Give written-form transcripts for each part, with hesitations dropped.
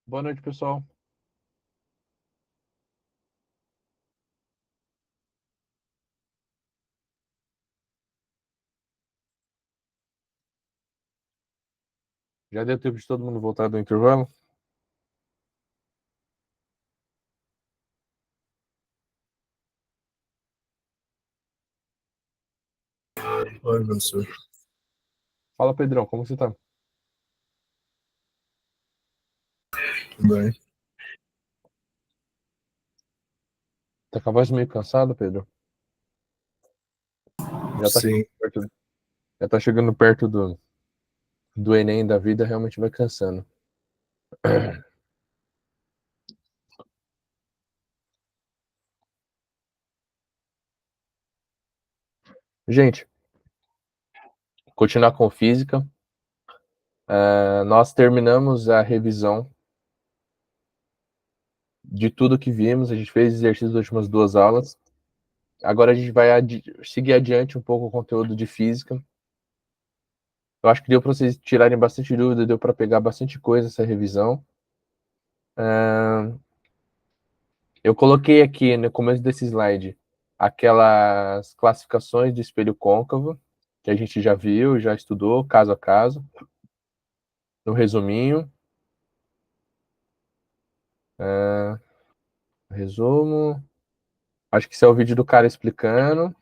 Boa noite, pessoal. Já deu tempo de todo mundo voltar do intervalo? Oi, professor. Fala, Pedrão, como você tá? Tudo bem? Tá com a voz meio cansado, Pedro? Já tá Sim, chegando perto, já tá chegando perto do Enem da vida, realmente vai cansando. Gente, continuar com física. Nós terminamos a revisão de tudo que vimos, a gente fez exercício das últimas duas aulas. Agora a gente vai seguir adiante um pouco o conteúdo de física. Eu acho que deu para vocês tirarem bastante dúvida, deu para pegar bastante coisa essa revisão. Eu coloquei aqui no começo desse slide aquelas classificações do espelho côncavo, que a gente já viu, já estudou, caso a caso, no resuminho. Resumo. Acho que esse é o vídeo do cara explicando.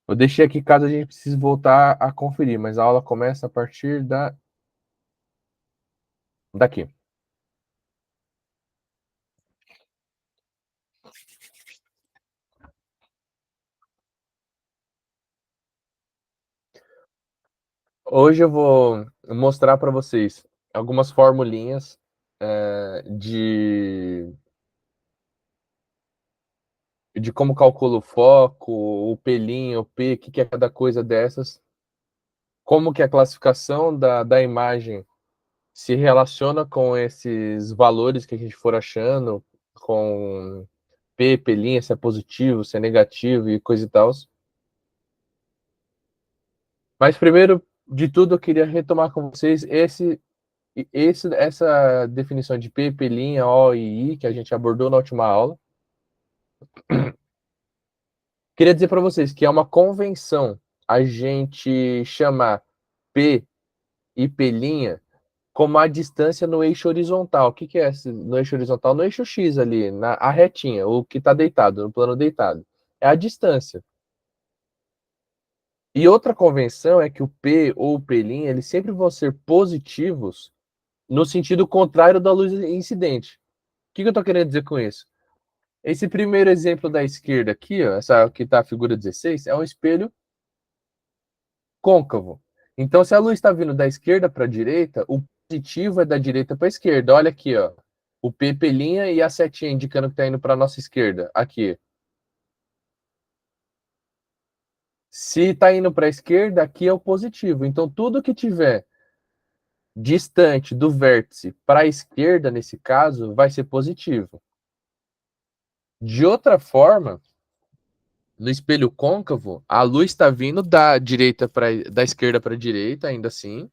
Eu deixei aqui caso a gente precise voltar a conferir, mas a aula começa a partir daqui. Hoje eu vou mostrar para vocês algumas formulinhas de como calcula o foco, o pelinho, o P, o que é cada coisa dessas, como que a classificação da imagem se relaciona com esses valores que a gente for achando, com P, pelinha, se é positivo, se é negativo e coisa e tal. Mas primeiro de tudo eu queria retomar com vocês essa definição de P, pelinha, O e I que a gente abordou na última aula. Queria dizer para vocês que é uma convenção a gente chamar P e pelinha como a distância no eixo horizontal. O que é no eixo horizontal? No eixo X ali, a retinha, o que está deitado, no plano deitado. É a distância. E outra convenção é que o P ou o P'Lin, eles sempre vão ser positivos no sentido contrário da luz incidente. O que eu estou querendo dizer com isso? Esse primeiro exemplo da esquerda aqui, ó, essa que está a figura 16, é um espelho côncavo. Então, se a luz está vindo da esquerda para a direita, o positivo é da direita para a esquerda. Olha aqui, ó. O P pelinha e a setinha indicando que está indo para a nossa esquerda. Aqui. Se está indo para a esquerda, aqui é o positivo. Então, tudo que tiver distante do vértice para a esquerda, nesse caso, vai ser positivo. De outra forma, no espelho côncavo, a luz está vindo da esquerda para a direita, ainda assim,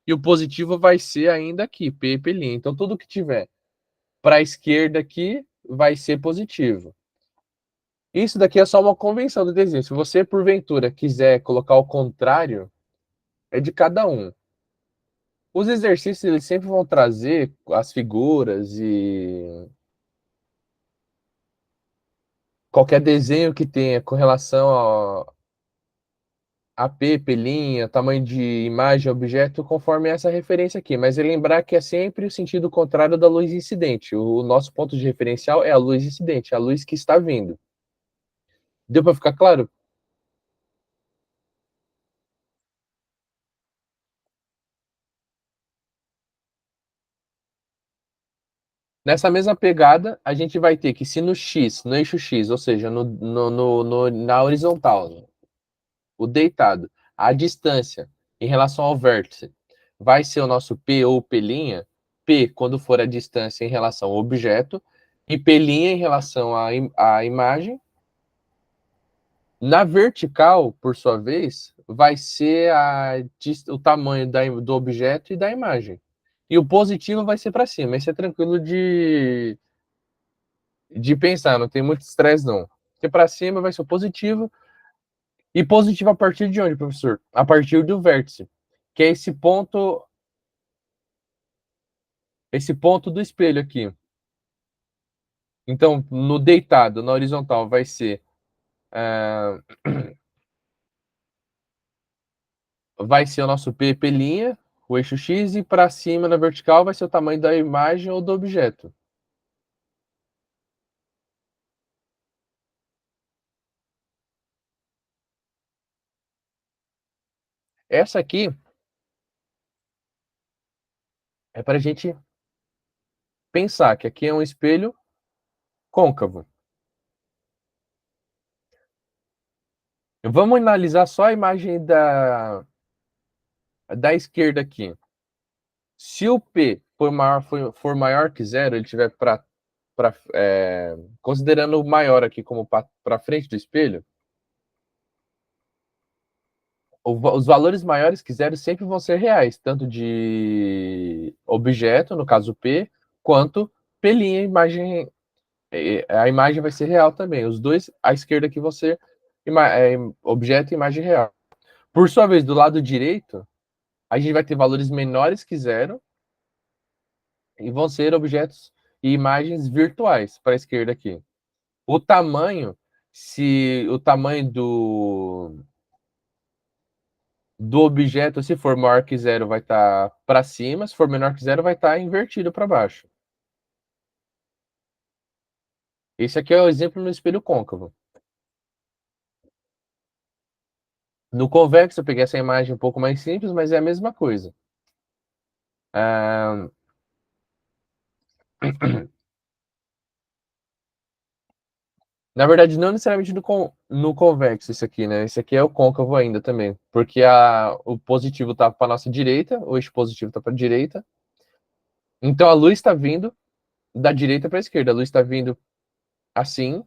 e o positivo vai ser ainda aqui, P pelinha. Então, tudo que tiver para a esquerda aqui vai ser positivo. Isso daqui é só uma convenção do desenho. Se você, porventura, quiser colocar o contrário, é de cada um. Os exercícios eles sempre vão trazer as figuras e qualquer desenho que tenha com relação a P, pelinha, tamanho de imagem, objeto, conforme essa referência aqui. Mas é lembrar que é sempre o sentido contrário da luz incidente. O nosso ponto de referencial é a luz incidente, a luz que está vindo. Deu para ficar claro? Nessa mesma pegada, a gente vai ter que se no X, no eixo X, ou seja, na horizontal, né, o deitado, a distância em relação ao vértice vai ser o nosso P ou P'L, P quando for a distância em relação ao objeto, e P'L em relação à imagem. Na vertical, por sua vez, vai ser o tamanho do objeto e da imagem. E o positivo vai ser para cima. Esse é tranquilo de pensar, não tem muito estresse, não. Porque para cima vai ser o positivo. E positivo a partir de onde, professor? A partir do vértice, que é esse ponto do espelho aqui. Então, no deitado, na horizontal, vai ser o nosso P, P'linha, o eixo X, e para cima, na vertical, vai ser o tamanho da imagem ou do objeto. Essa aqui é para a gente pensar que aqui é um espelho côncavo. Vamos analisar só a imagem da esquerda aqui. Se o P for maior que zero, ele tiver considerando o maior aqui como para frente do espelho, os valores maiores que zero sempre vão ser reais, tanto de objeto, no caso P, quanto P'linha, a imagem vai ser real também. Os dois, à esquerda aqui vão ser objeto e imagem real. Por sua vez, do lado direito, a gente vai ter valores menores que zero e vão ser objetos e imagens virtuais para a esquerda aqui. O tamanho, se o tamanho do objeto, se for maior que zero, vai estar para cima, se for menor que zero, vai estar invertido para baixo. Esse aqui é o exemplo no espelho côncavo. No convexo, eu peguei essa imagem um pouco mais simples, mas é a mesma coisa. Na verdade, não necessariamente no convexo, esse aqui, né? Esse aqui é o côncavo ainda também, porque o positivo está para nossa direita, o eixo positivo está para a direita. Então a luz está vindo da direita para a esquerda, a luz está vindo assim,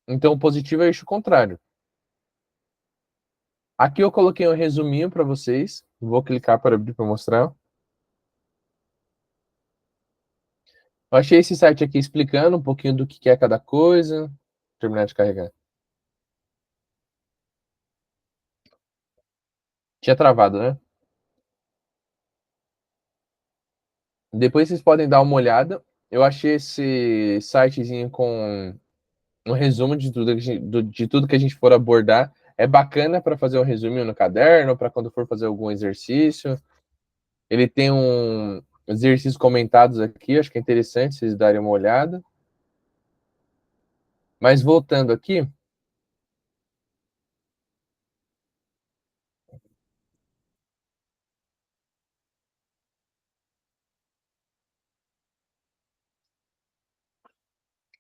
então o positivo é o eixo contrário. Aqui eu coloquei um resuminho para vocês, vou clicar para abrir para mostrar. Eu achei esse site aqui explicando um pouquinho do que é cada coisa. Vou terminar de carregar. Tinha travado, né? Depois vocês podem dar uma olhada. Eu achei esse sitezinho com um resumo de tudo que a gente for abordar. É bacana para fazer um resuminho no caderno, para quando for fazer algum exercício. Ele tem exercícios comentados aqui, acho que é interessante vocês darem uma olhada. Mas voltando aqui,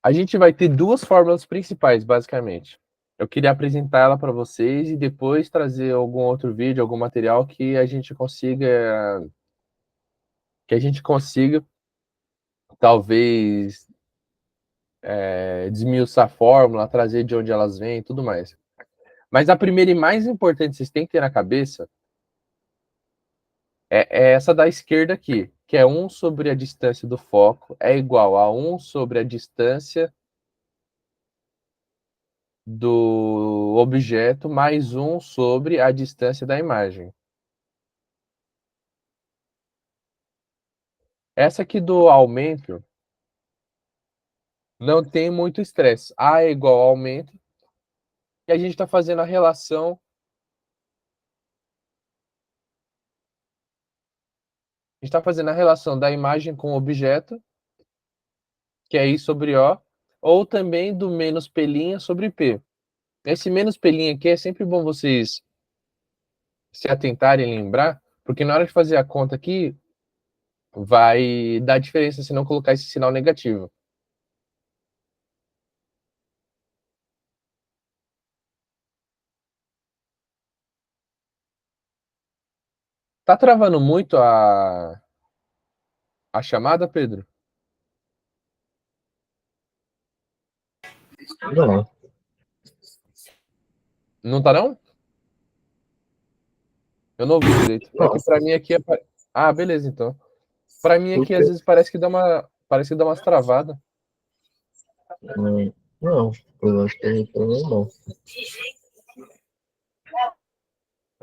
a gente vai ter duas fórmulas principais, basicamente. Eu queria apresentar ela para vocês e depois trazer algum outro vídeo, algum material que a gente consiga talvez desmiuçar a fórmula, trazer de onde elas vêm e tudo mais. Mas a primeira e mais importante que vocês têm que ter na cabeça é essa da esquerda aqui, que é 1 sobre a distância do foco é igual a 1 sobre a distância do objeto mais 1 sobre a distância da imagem. Essa aqui do aumento não tem muito estresse. A é igual ao aumento e a gente está fazendo a relação. A gente está fazendo a relação da imagem com o objeto, que é I sobre O, ou também do menos P'linha sobre P. Esse menos P'linha aqui é sempre bom vocês se atentarem e lembrar, porque na hora de fazer a conta aqui, vai dar diferença se não colocar esse sinal negativo. Tá travando muito a chamada, Pedro? Não. Não tá não? Eu não ouvi direito. É Não. que para mim aqui é. Ah, beleza, então. Para mim aqui, às vezes, parece que dá umas travadas. Não, eu acho que não tem problema não.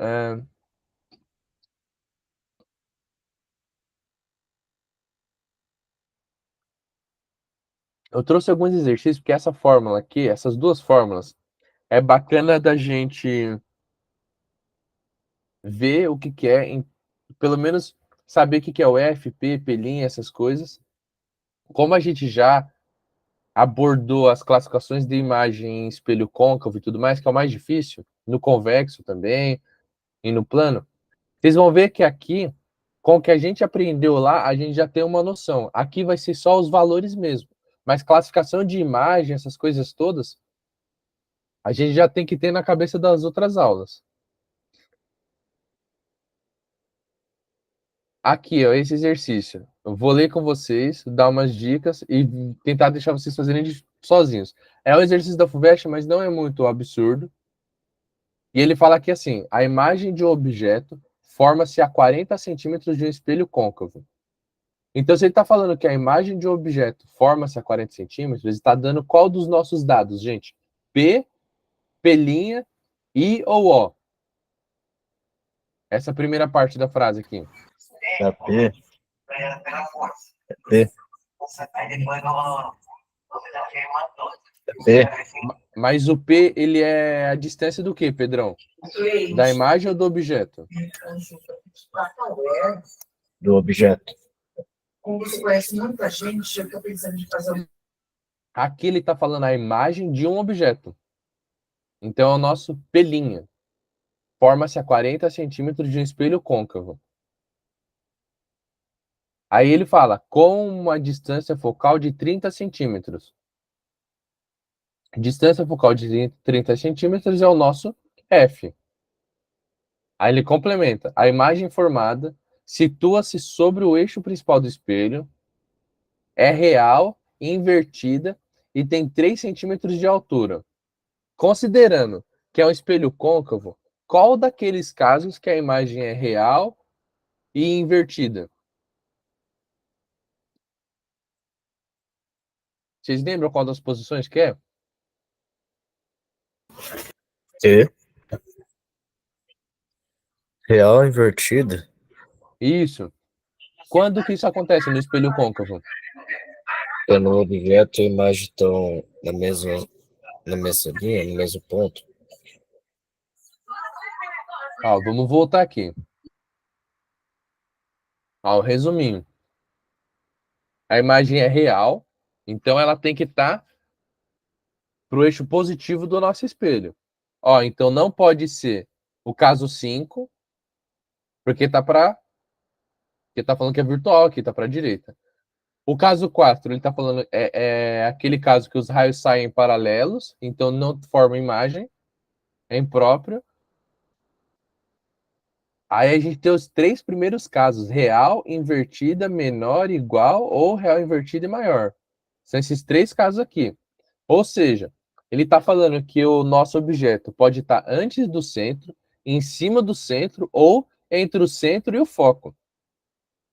É, eu trouxe alguns exercícios, porque essa fórmula aqui, essas duas fórmulas, é bacana da gente ver o que é, pelo menos saber o que é o F, P, P', essas coisas. Como a gente já abordou as classificações de imagem em espelho côncavo e tudo mais, que é o mais difícil, no convexo também e no plano, vocês vão ver que aqui, com o que a gente aprendeu lá, a gente já tem uma noção. Aqui vai ser só os valores mesmo. Mas classificação de imagem, essas coisas todas, a gente já tem que ter na cabeça das outras aulas. Aqui, ó, esse exercício. Eu vou ler com vocês, dar umas dicas e tentar deixar vocês fazerem sozinhos. É um exercício da FUVEST, mas não é muito absurdo. E ele fala aqui assim: a imagem de um objeto forma-se a 40 centímetros de um espelho côncavo. Então, se ele está falando que a imagem de um objeto forma-se a 40 centímetros, ele está dando qual dos nossos dados, gente? P, P', I ou O? Essa primeira parte da frase aqui. É P. É P. É P. Mas o P, ele é a distância do quê, Pedrão? Da imagem ou do objeto? Do objeto. Como você conhece muita gente, eu estou pensando em fazer um. Aqui ele está falando a imagem de um objeto. Então é o nosso P'. Forma-se a 40 centímetros de um espelho côncavo. Aí ele fala, com uma distância focal de 30 centímetros. Distância focal de 30 centímetros é o nosso F. Aí ele complementa. A imagem formada situa-se sobre o eixo principal do espelho, é real, invertida e tem 3 centímetros de altura. Considerando que é um espelho côncavo, qual daqueles casos que a imagem é real e invertida? Vocês lembram qual das posições que é? E. Real invertida. Isso. Quando que isso acontece no espelho côncavo? Quando o objeto e a imagem estão na mesma linha, no mesmo ponto. Ó, vamos voltar aqui. Ó, resuminho. A imagem é real, então ela tem que estar para o eixo positivo do nosso espelho. Ó, então não pode ser o caso 5, porque tá falando que é virtual aqui, tá para a direita. O caso 4, ele tá falando é aquele caso que os raios saem paralelos, então não forma imagem, é impróprio. Aí a gente tem os 3 primeiros casos: real, invertida, menor, igual ou real, invertida e maior. São esses 3 casos aqui. Ou seja, ele está falando que o nosso objeto pode estar antes do centro, em cima do centro ou entre o centro e o foco.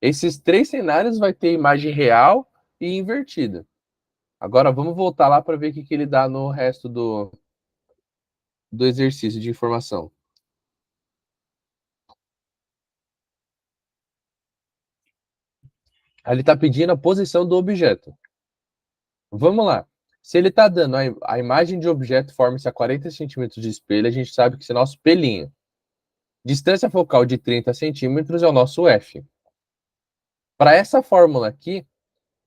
Esses 3 cenários vai ter imagem real e invertida. Agora vamos voltar lá para ver o que ele dá no resto do exercício de informação. Ele está pedindo a posição do objeto. Vamos lá. Se ele está dando a imagem de objeto forma-se a 40 centímetros de espelho, a gente sabe que esse é nosso pelinho. Distância focal de 30 centímetros é o nosso F. Para essa fórmula aqui,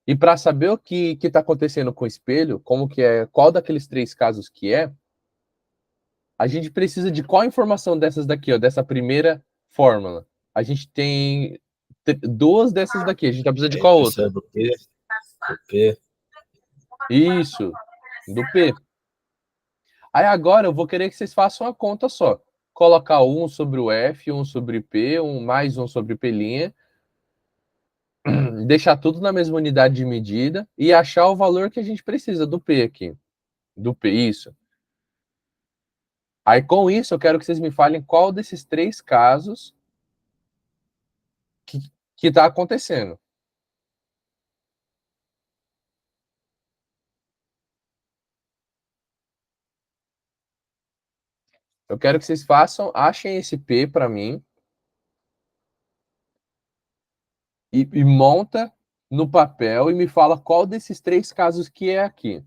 e para saber o que está acontecendo com o espelho, como que é, qual daqueles 3 casos que é, a gente precisa de qual informação dessas daqui, ó, dessa primeira fórmula? A gente tem 2 dessas daqui, a gente precisa de qual outra? Do P. Do P. Isso, do P. Aí agora eu vou querer que vocês façam a conta só. Colocar 1 sobre o F, 1 sobre P, mais 1 sobre P', deixar tudo na mesma unidade de medida e achar o valor que a gente precisa do P aqui. Do P, isso. Aí com isso eu quero que vocês me falem qual desses 3 casos que está acontecendo. Eu quero que vocês façam, achem esse P para mim e monta no papel e me fala qual desses 3 casos que é aqui.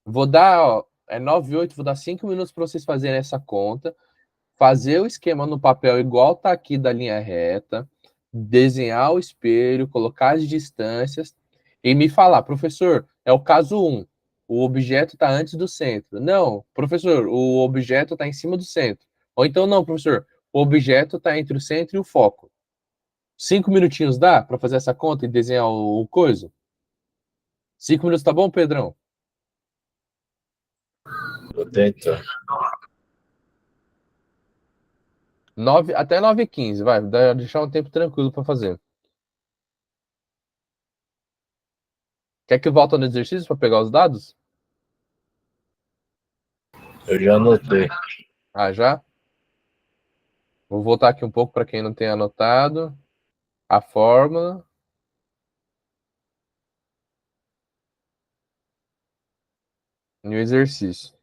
Vou dar, ó, é 9:08, vou dar 5 minutos para vocês fazerem essa conta, fazer o esquema no papel igual tá aqui da linha reta, desenhar o espelho, colocar as distâncias e me falar, professor, é o caso 1, o objeto está antes do centro. Não, professor, o objeto está em cima do centro. Ou então, não, professor, o objeto está entre o centro e o foco. 5 minutinhos dá para fazer essa conta e desenhar o coisa? 5 minutos tá bom, Pedrão? Vou tentar. 9, até 9h15, vai, deixar um tempo tranquilo para fazer. Quer que eu volte no exercício para pegar os dados? Eu já anotei. Ah, já? Vou voltar aqui um pouco para quem não tem anotado. A fórmula. E o exercício.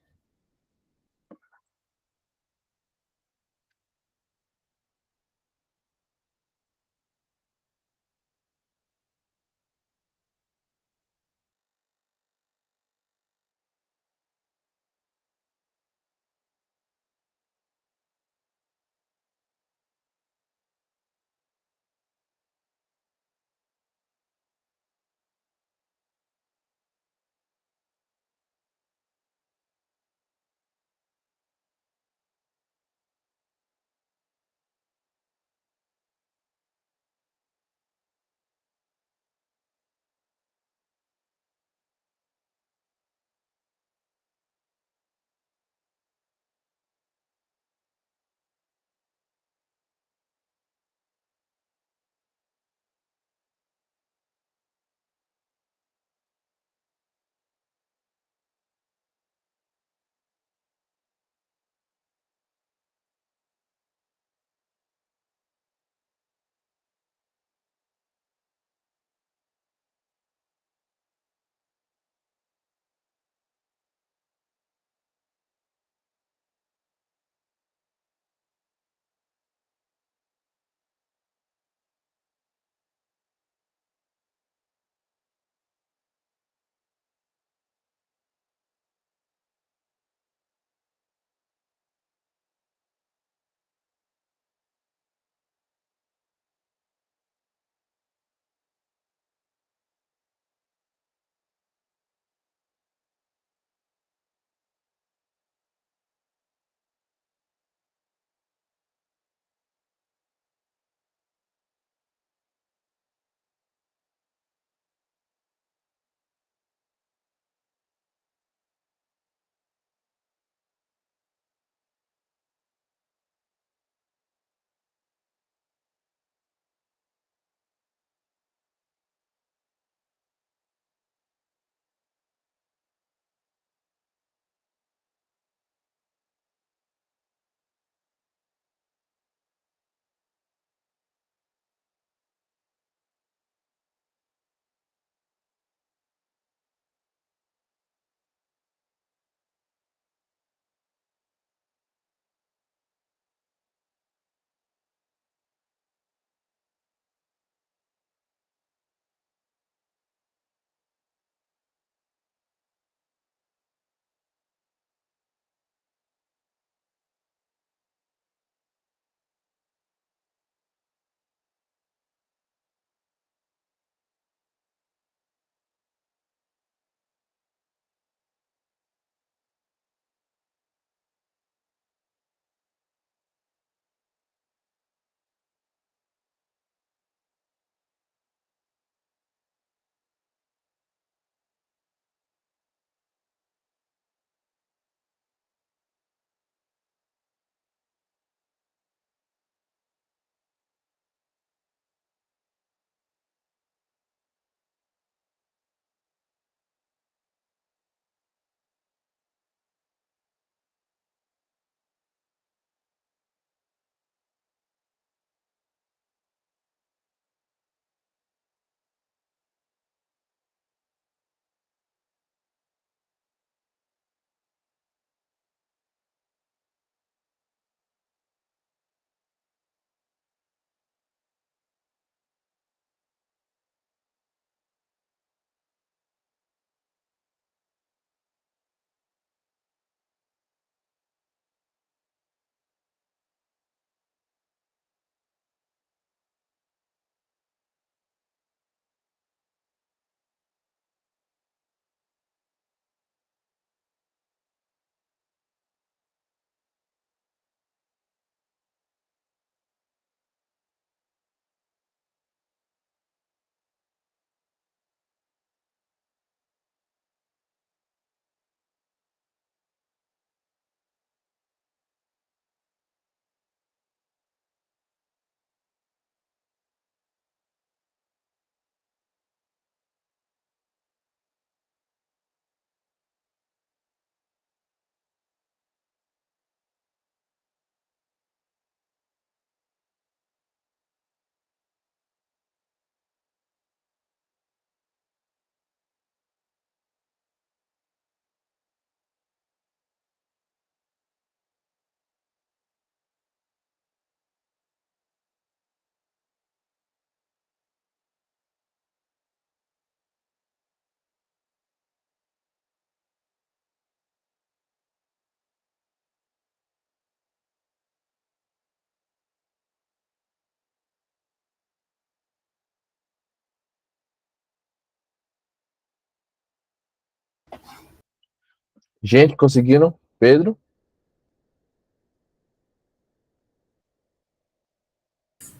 Gente, conseguiram? Pedro?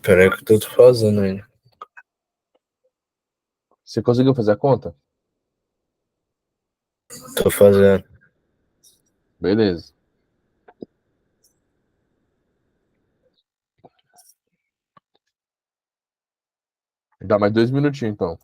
Peraí que eu tô fazendo ainda. Você conseguiu fazer a conta? Tô fazendo. Beleza. Dá mais 2 minutinhos, então.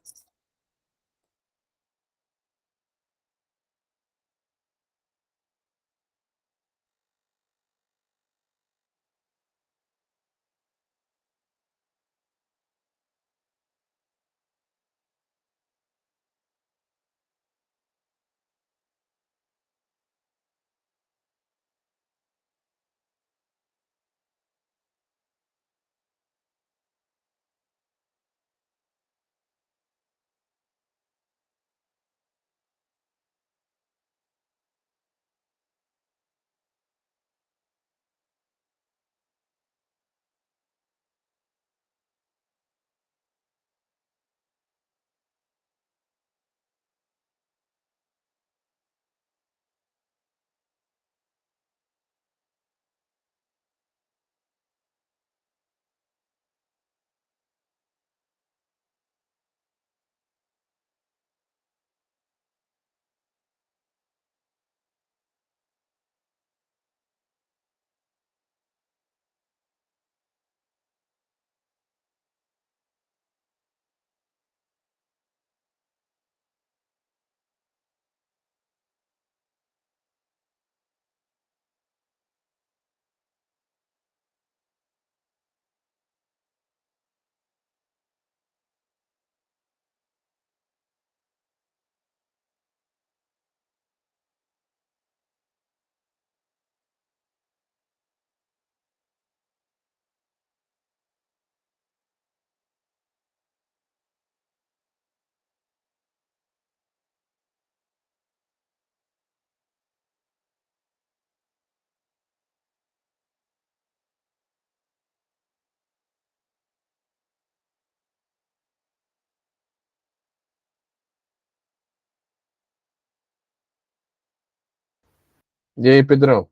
E aí, Pedrão?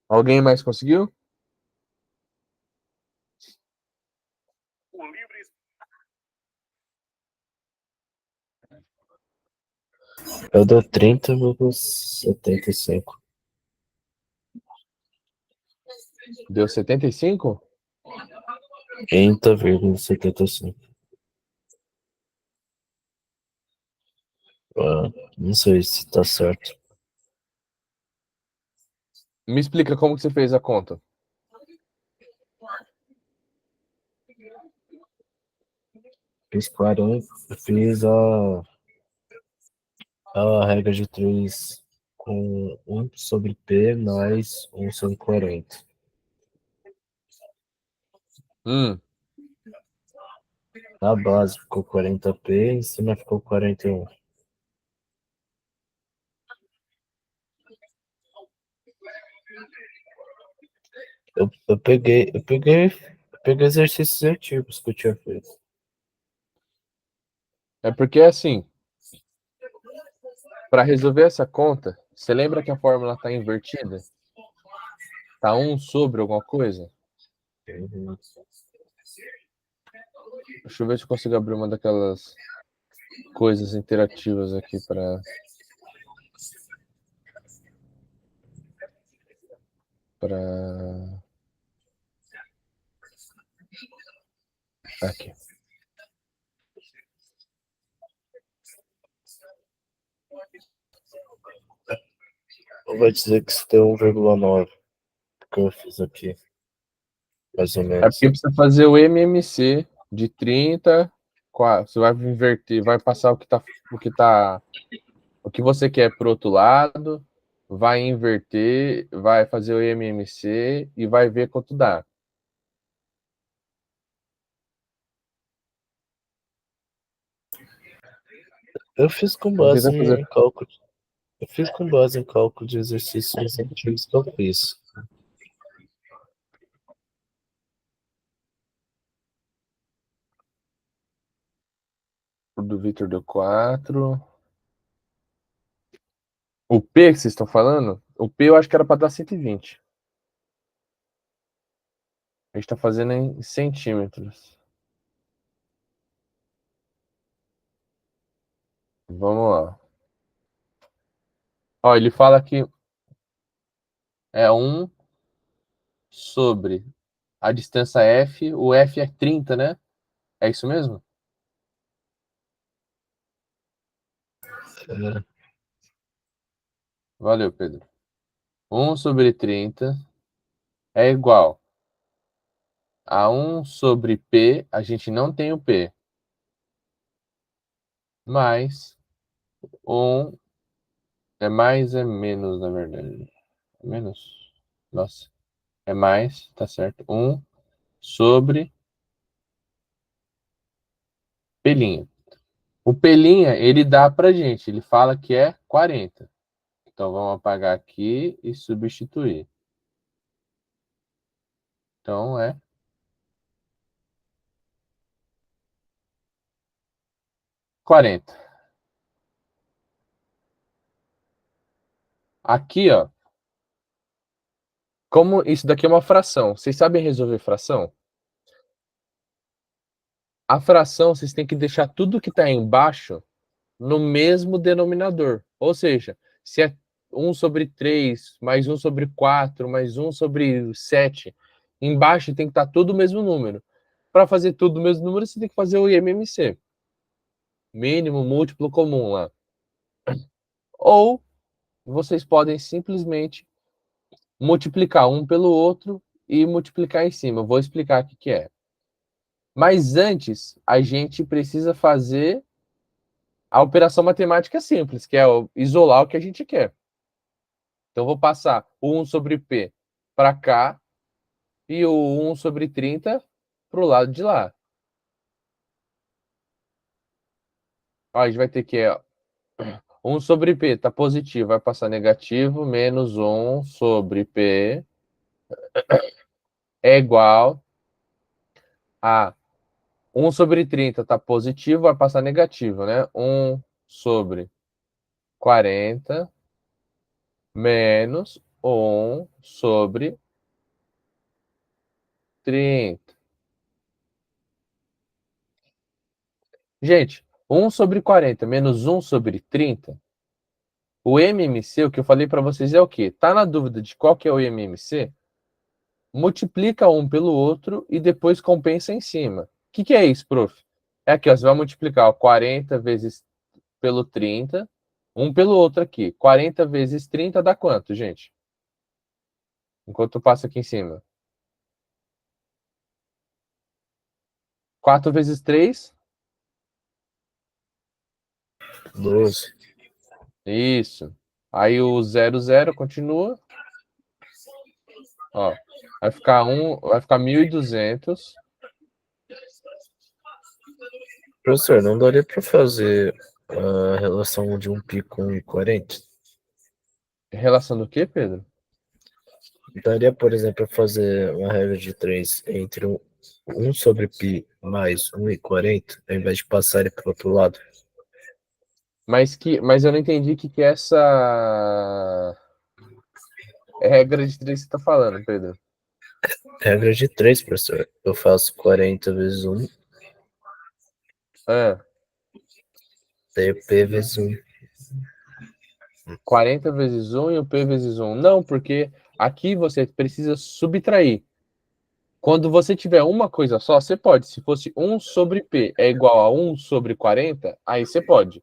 Alguém mais conseguiu? Eu dou 30,75. Deu 75? 30,75. Não sei se tá certo. Me explica como que você fez a conta. Fiz 40, fiz a regra de 3 com 1 sobre P mais 1 sobre 40. Hum, Na base ficou 40P, em cima ficou 41. Eu peguei exercícios antigos que eu tinha feito. é porque assim, para resolver essa conta, você lembra que a fórmula está invertida? Tá 1 sobre alguma coisa? Uhum. Deixa eu ver se eu consigo abrir uma daquelas coisas interativas aqui para aqui. Eu vou dizer que isso deu 1,9 que eu fiz aqui, mais ou É menos. porque precisa fazer o MMC de 30, você vai inverter, vai passar o que você quer para o outro lado, vai inverter, vai fazer o MMC e vai ver quanto dá. Eu fiz com Vamos base tentar fazer. em cálculo. Eu fiz com base em cálculo de exercícios antigos que eu fiz. O do Victor deu 4. O P que vocês estão falando, o P eu acho que era para dar 120. A gente está fazendo em centímetros. Vamos lá. Ó, ele fala que é 1 sobre a distância F. O F é 30, né? É isso mesmo? É, Valeu, Pedro. 1 sobre 30 é igual a 1 sobre P. A gente não tem o P. Mais 1. É mais, é menos, na verdade. É menos. Nossa. É mais, tá certo. 1 sobre pelinha. O pelinha, ele dá pra gente. Ele fala que é 40. Então, vamos apagar aqui e substituir. Então, é 40. Aqui, ó. Como isso daqui é uma fração. Vocês sabem resolver fração? A fração, vocês têm que deixar tudo que está embaixo no mesmo denominador. Ou seja, se é 1 sobre 3, mais 1 sobre 4, mais 1 sobre 7, embaixo tem que estar tudo o mesmo número. Para fazer tudo o mesmo número, você tem que fazer o IMMC. Mínimo, múltiplo, comum lá. Ou vocês podem simplesmente multiplicar um pelo outro e multiplicar em cima. Eu vou explicar o que é. Mas antes, a gente precisa fazer a operação matemática simples, que é isolar o que a gente quer. Então, eu vou passar o 1 sobre P para cá e o 1 sobre 30 para o lado de lá. Ó, a gente vai ter que 1 sobre P está positivo, vai passar negativo, menos 1 sobre P é igual a 1 sobre 30 está positivo, vai passar negativo, né? 1 sobre 40 menos 1 sobre 30. Gente, 1 sobre 40 menos 1 sobre 30, o MMC, o que eu falei para vocês é o quê? Tá na dúvida de qual que é o MMC? Multiplica um pelo outro e depois compensa em cima. O que é isso, prof? É aqui, ó, você vai multiplicar ó, 40 vezes pelo 30, um pelo outro aqui. 40 vezes 30 dá quanto, gente? Enquanto eu passo aqui em cima. 4 vezes 3? 12. Isso. Aí o 00 continua. Ó, vai ficar 1.200. Professor, não daria para fazer a relação de um pi com 40? Relação do quê, Pedro? Daria, por exemplo, fazer uma regra de 3 entre 1 sobre π mais 1,40, ao invés de passar ele para o outro lado. Mas eu não entendi o que é essa regra de 3 que você está falando, Pedro. Regra de 3, professor. Eu faço 40 vezes 1, Ah, daí o p vezes 1. 40 vezes 1 e o P vezes 1. Não, porque aqui você precisa subtrair. Quando você tiver uma coisa só, você pode. Se fosse 1 sobre P é igual a 1 sobre 40, aí você pode.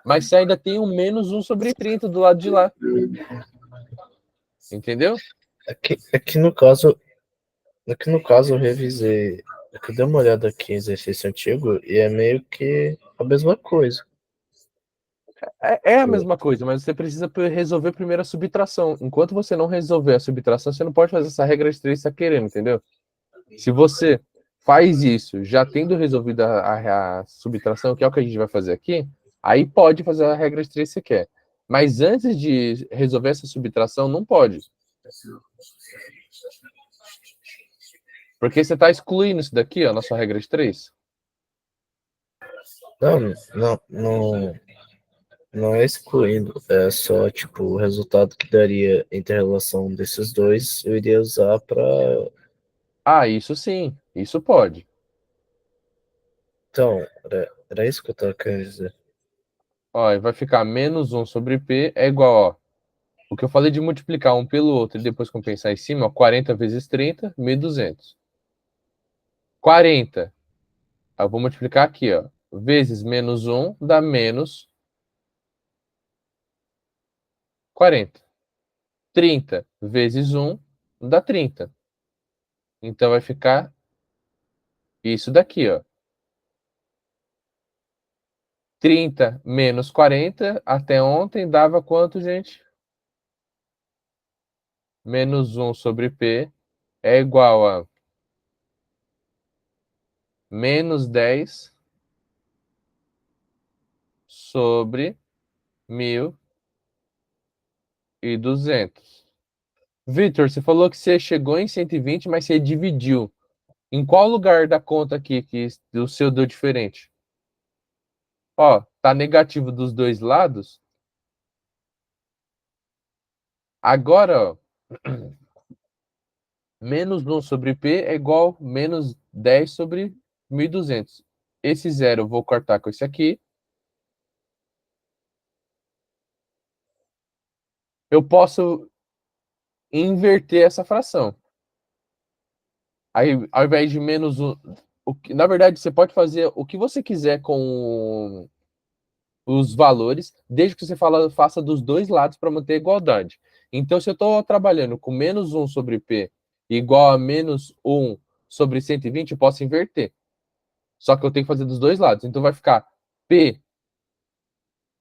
Mas você ainda tem um menos 1 sobre 30 do lado de lá. Entendeu? Aqui no caso eu revisei, eu dei uma olhada aqui em exercício antigo e é meio que a mesma coisa. É a mesma coisa, mas você precisa resolver primeiro a subtração. Enquanto você não resolver a subtração, você não pode fazer essa regra de 3 que você está querendo, entendeu? Se você faz isso já tendo resolvido a subtração, que é o que a gente vai fazer aqui, aí pode fazer a regra de 3 que você quer. Mas antes de resolver essa subtração, não pode. Porque você está excluindo isso daqui, ó, na sua regra de 3. Não, não, não. não é excluindo, é só, tipo, o resultado que daria entre a relação desses dois, eu iria usar para. Ah, isso sim, isso pode. Então, era isso que eu tava querendo dizer. Ó, e vai ficar menos 1 sobre P é igual, ó. O que eu falei de multiplicar um pelo outro e depois compensar em cima, ó, 40 vezes 30, 1.200. 40. Eu vou multiplicar aqui, ó. Vezes menos 1 dá menos 40. 30 vezes 1 dá 30. Então vai ficar isso daqui, ó. 30 menos 40 até ontem dava quanto, gente? Menos 1 sobre P é igual a menos 10 sobre 1.200. Vitor, você falou que você chegou em 120, mas você dividiu. Em qual lugar da conta aqui que o seu deu diferente? Ó, tá negativo dos dois lados. Agora, ó, menos 1 sobre P é igual a menos 10 sobre 1.200. Esse zero eu vou cortar com esse aqui. Eu posso inverter essa fração. Aí, ao invés de menos 1, na verdade, você pode fazer o que você quiser com os valores, desde que você faça dos dois lados para manter a igualdade. Então, se eu estou trabalhando com menos 1 sobre P igual a menos 1 sobre 120, eu posso inverter. Só que eu tenho que fazer dos dois lados. Então, vai ficar P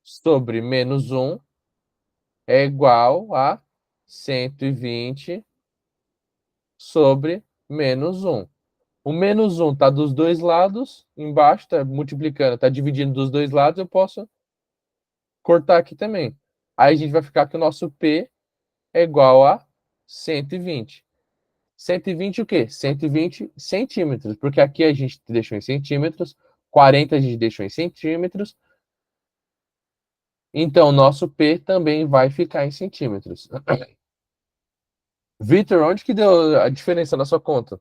sobre menos 1 é igual a 120 sobre menos 1. O menos 1 está dos dois lados, embaixo está multiplicando, está dividindo dos dois lados, eu posso cortar aqui também. Aí a gente vai ficar que o nosso P é igual a 120. 120 o quê? 120 centímetros, porque aqui a gente deixou em centímetros, 40 a gente deixou em centímetros, então o nosso P também vai ficar em centímetros. Vitor, onde que deu a diferença na sua conta?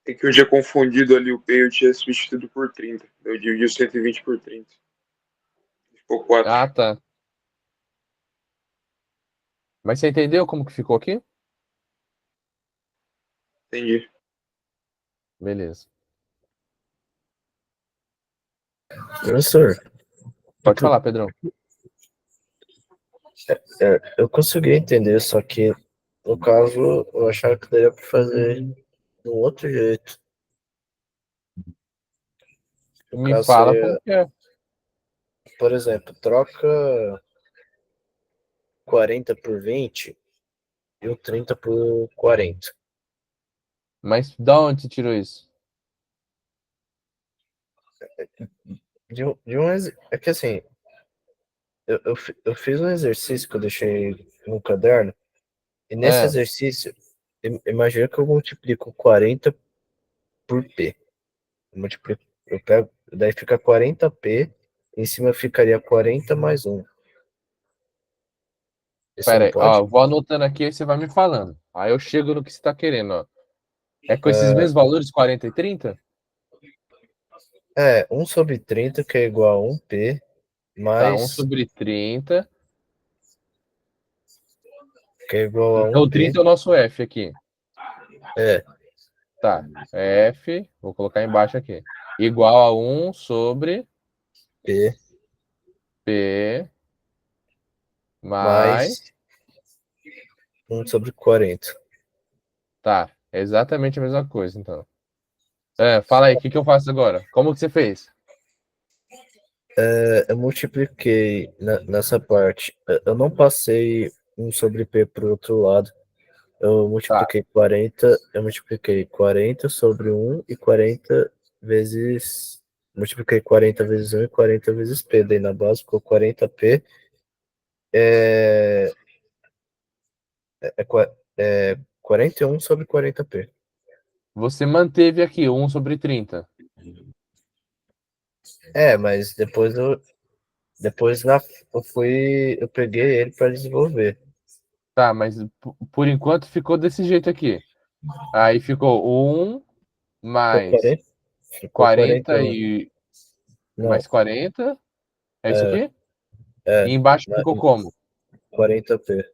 É que eu tinha confundido ali o P, eu tinha substituído por 30. Eu dividi o 120 por 30. Ficou 4. Ah, tá. Mas você entendeu como que ficou aqui? Entendi. Beleza. Professor, Pode falar, Pedrão. eu consegui entender, só que no caso eu achava que daria para fazer de um outro jeito. No Me caso fala como seria, que é. por exemplo, troca 40 por 20 e o 30 por 40. Mas da onde você tirou isso? É que assim, eu fiz um exercício que eu deixei no caderno, e nesse É, exercício, imagina que eu multiplico 40 por P. Eu pego, daí fica 40P, em cima ficaria 40 mais 1. Isso pera não aí. Ó, pode? eu vou anotando aqui e você vai me falando. Aí eu chego no que você está querendo, ó. É com esses É, mesmos valores, 40 e 30? 1 sobre 30, que é igual a 1P, Tá, 1 mais, sobre 30. que é igual a Então, 1P, 30 é o nosso F aqui. é, Tá, F, vou colocar embaixo aqui. Igual a 1 sobre P, P mais... mais 1 sobre 40. Tá, é exatamente a mesma coisa, então. É, fala aí, o que que eu faço agora? Como que você fez? Eu multipliquei nessa parte. Eu não passei 1 sobre P para o outro lado. Tá, Eu multipliquei 40 sobre 1 e 40 vezes. Multipliquei 40 vezes 1 e 40 vezes P. Daí na base ficou 40P. É, é 41 sobre 40P. você manteve aqui 1 sobre 30. Mas depois eu peguei ele para desenvolver. Tá, mas por enquanto ficou desse jeito aqui. Aí ficou 1 mais Ficou 40 41. e Não, mais 40. É isso aqui? é, E embaixo ficou como? 40p.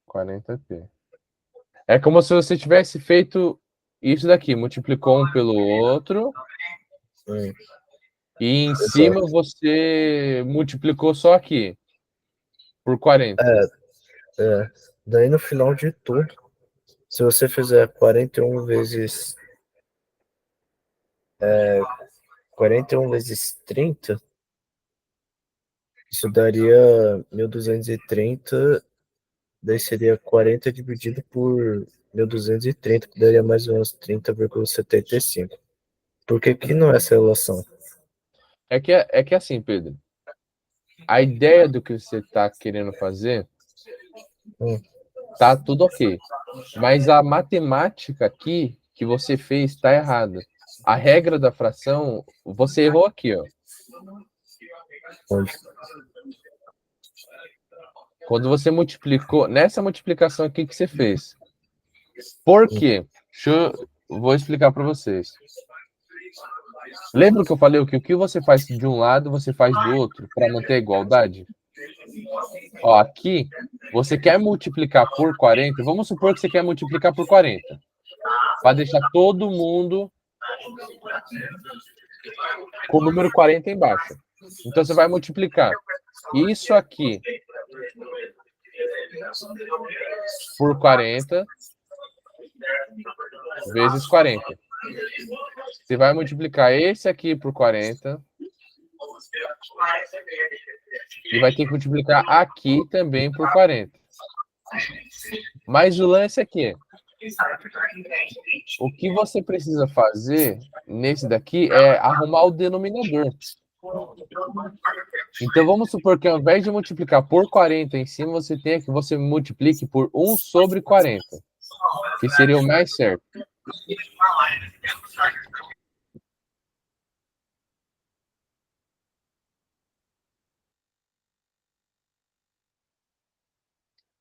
40p. É como se você tivesse feito isso daqui, multiplicou um pelo outro, e em cima você multiplicou só aqui, por 40. Daí no final de tudo, se você fizer 41 vezes 30, isso daria 1230. Daí seria 40 dividido por 1230, que daria mais ou menos 30,75. Por que não é essa relação? É que assim, Pedro, a ideia do que você está querendo fazer tá tudo ok. Mas a matemática aqui que você fez está errada. A regra da fração, você errou aqui, ó. Onde? Quando você multiplicou, nessa multiplicação aqui que você fez. Por quê? Vou explicar para vocês. Lembra que eu falei que o que você faz de um lado, você faz do outro, para manter a igualdade? Ó, aqui, você quer multiplicar por 40, vamos supor que você quer multiplicar por 40, para deixar todo mundo com o número 40 embaixo. Então, você vai multiplicar isso aqui por 40 vezes 40. Você vai multiplicar esse aqui por 40 e vai ter que multiplicar aqui também por 40. Mas o lance aqui, o que você precisa fazer nesse daqui é arrumar o denominador. Então vamos supor que ao invés de multiplicar por 40 em cima, você multiplique por 1 sobre 40, que seria o mais certo.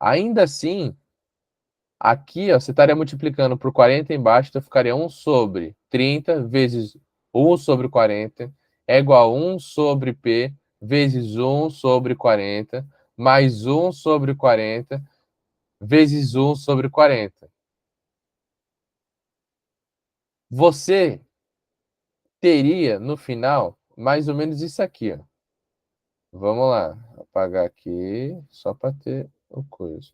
Ainda assim, aqui ó, você estaria multiplicando por 40 embaixo, então ficaria 1 sobre 30 vezes 1 sobre 40 é igual a 1 sobre P vezes 1 sobre 40 mais 1 sobre 40 vezes 1 sobre 40. Você teria, no final, mais ou menos isso aqui, ó. Vamos lá, apagar aqui, só para ter o coisa.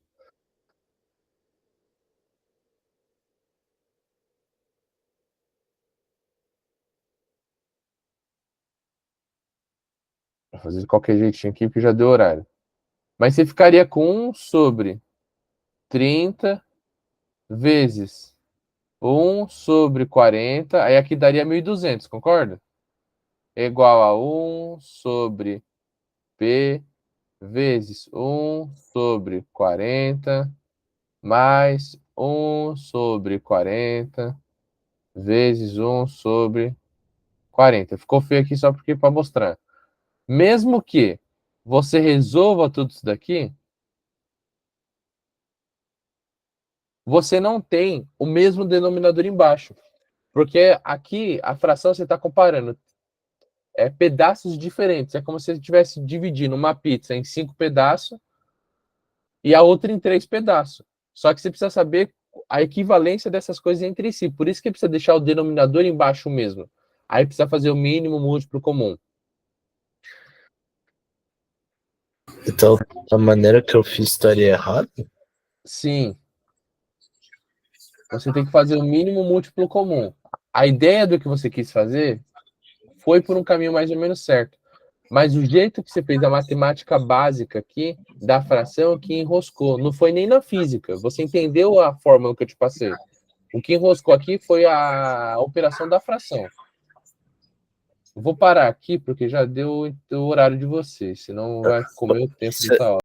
Vou fazer de qualquer jeitinho aqui, porque já deu horário. Mas você ficaria com 1 sobre 30 vezes 1 sobre 40, aí aqui daria 1.200, concorda? É igual a 1 sobre P vezes 1 sobre 40 mais 1 sobre 40 vezes 1 sobre 40. Ficou feio aqui só porque para mostrar. Mesmo que você resolva tudo isso daqui, você não tem o mesmo denominador embaixo. Porque aqui a fração você está comparando pedaços diferentes. É como se você estivesse dividindo uma pizza em 5 pedaços e a outra em 3 pedaços. Só que você precisa saber a equivalência dessas coisas entre si. Por isso que precisa deixar o denominador embaixo mesmo. Aí precisa fazer o mínimo múltiplo comum. Então, a maneira que eu fiz estaria errada? Sim. Você tem que fazer o mínimo múltiplo comum. A ideia do que você quis fazer foi por um caminho mais ou menos certo. Mas o jeito que você fez a matemática básica aqui, da fração, que enroscou. Não foi nem na física. Você entendeu a fórmula que eu te passei. O que enroscou aqui foi a operação da fração. Vou parar aqui, porque já deu o horário de vocês. Senão vai comer o tempo de outra hora.